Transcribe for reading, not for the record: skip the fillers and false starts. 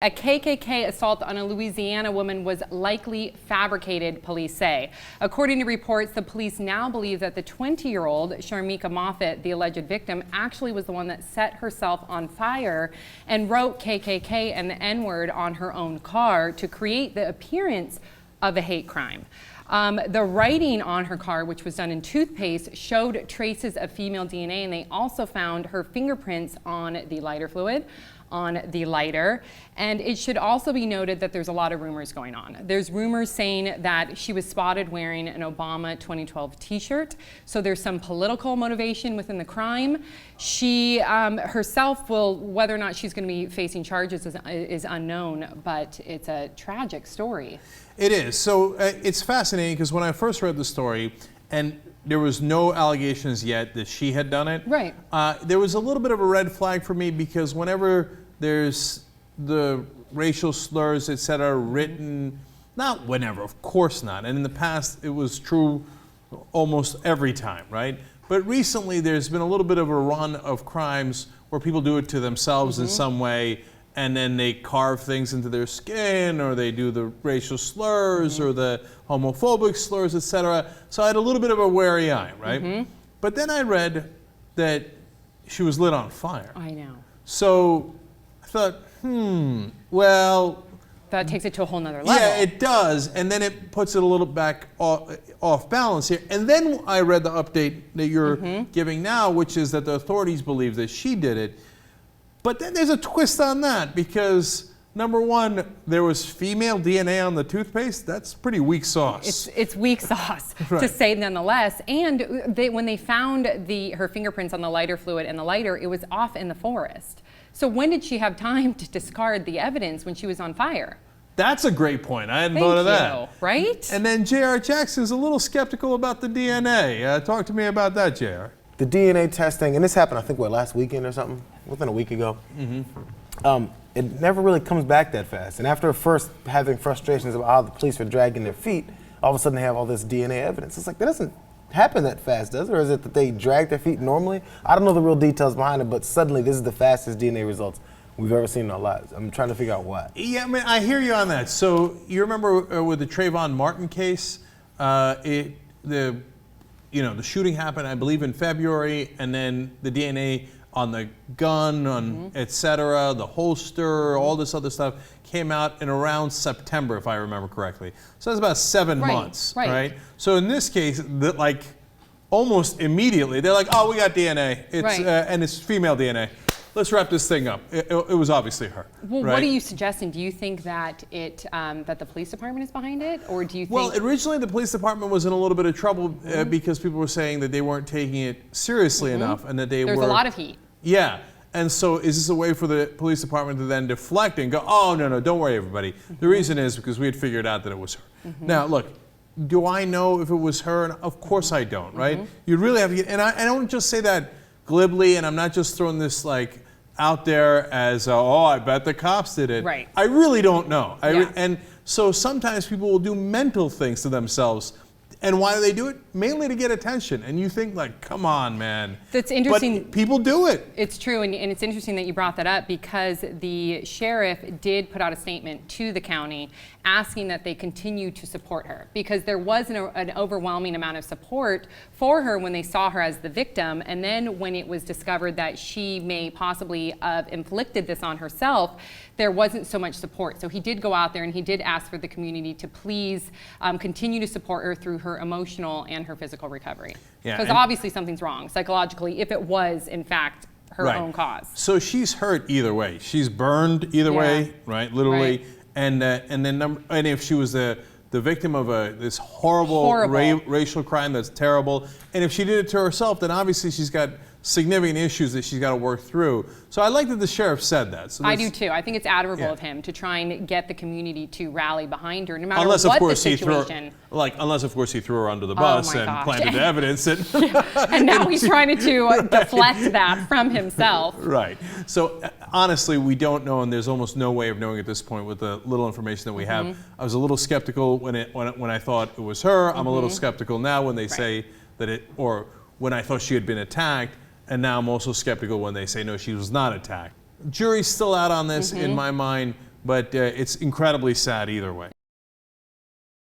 A KKK assault on a Louisiana woman was likely fabricated, police say. According to reports, the police now believe that the 20-year-old Sharmeka Moffitt, the alleged victim, actually was the one that set herself on fire and wrote KKK and the N-word on her own car to create the appearance of a hate crime. The writing on her car, which was done in toothpaste, showed traces of female DNA, and they also found her fingerprints on the lighter fluid, on the lighter. And it should also be noted that there's a lot of rumors going on. There's rumors saying that she was spotted wearing an Obama 2012 t-shirt. So there's some political motivation within the crime. She herself will, whether or not she's going to be facing charges is unknown, but it's a tragic story. It is. So it's fascinating because when I first read the story, and there was no allegations yet that she had done it. Right. There was a little bit of a red flag for me because whenever there's the racial slurs, etc., written, not whenever, of course not. And in the past, it was true almost every time, right? But recently, there's been a little bit of a run of crimes where people do it to themselves in some way, and then they carve things into their skin, or they do the racial slurs or the homophobic slurs, etc. So I had a little bit of a wary eye, right? But then I read that she was lit on fire. I know. So I thought, well, that takes it to a whole nother level. Yeah, it does, and then it puts it a little back off balance here. And then I read the update that you're giving now, which is that the authorities believe that she did it. But then there's a twist on that because, number one, there was female DNA on the toothpaste. That's pretty weak sauce. It's weak sauce, to say nonetheless. And when they found her fingerprints on the lighter fluid and the lighter, it was off in the forest. So when did she have time to discard the evidence when she was on fire? That's a great point. I hadn't thought of that. Right? And then J.R. Jackson's a little skeptical about the DNA. Talk to me about that, J.R. The DNA testing, and this happened, I think, last weekend or something? Within a week ago. It never really comes back that fast. And after first having frustrations about how the police were dragging their feet, all of a sudden they have all this DNA evidence. It's like, that doesn't happen that fast, does it? Or is it that they drag their feet normally? I don't know the real details behind it, but suddenly this is the fastest DNA results we've ever seen in our lives. I'm trying to figure out why. Yeah, I mean, I hear you on that. So you remember with the Trayvon Martin case, the shooting happened, I believe, in February, and then the DNA on the gun, et cetera, the holster, all this other stuff came out in around September, if I remember correctly. So that's about 7 months, right? So in this case, like almost immediately, they're like, oh, we got DNA, and it's female DNA. Let's wrap this thing up. It was obviously her. Well, what are you suggesting? Do you think that that the police department is behind it, or do you think? Well, originally the police department was in a little bit of trouble because people were saying that they weren't taking it seriously enough, and that there's a lot of heat. Yeah, and so is this a way for the police department to then deflect and go, oh no, don't worry, everybody. The reason is because we had figured out that it was her. Now, look. Do I know if it was her? And of course I don't, right? You really have to get, and I don't just say that glibly, and I'm not just throwing this like out there as, oh, I bet the cops did it. Right. I really don't know. And so sometimes people will do mental things to themselves. And why do they do it? Mainly to get attention. And you think like, come on, man. That's interesting. But people do it. It's true, and it's interesting that you brought that up because the sheriff did put out a statement to the county asking that they continue to support her because there was an overwhelming amount of support for her when they saw her as the victim, and then when it was discovered that she may possibly have inflicted this on herself, there wasn't so much support. So he did go out there and he did ask for the community to please continue to support her through her emotional and her physical recovery. Because obviously something's wrong psychologically if it was in fact her own cause. So she's hurt either way. She's burned either way, right? Literally. And if she was the victim of this horrible. Racial crime that's terrible, and if she did it to herself, then obviously she's got significant issues that she's got to work through. So I like that the sheriff said that. So I do too. I think it's admirable of him to try and get the community to rally behind her, no matter unless, what of course, the situation. Unless of course he threw her under the bus and planted the evidence. And now he's trying to deflect that from himself. Right. So honestly, we don't know, and there's almost no way of knowing at this point with the little information that we have. I was a little skeptical when I thought it was her. I'm a little skeptical now when they say that or when I thought she had been attacked. And now I'm also skeptical when they say, no, she was not attacked. Jury's still out on this in my mind, but it's incredibly sad either way.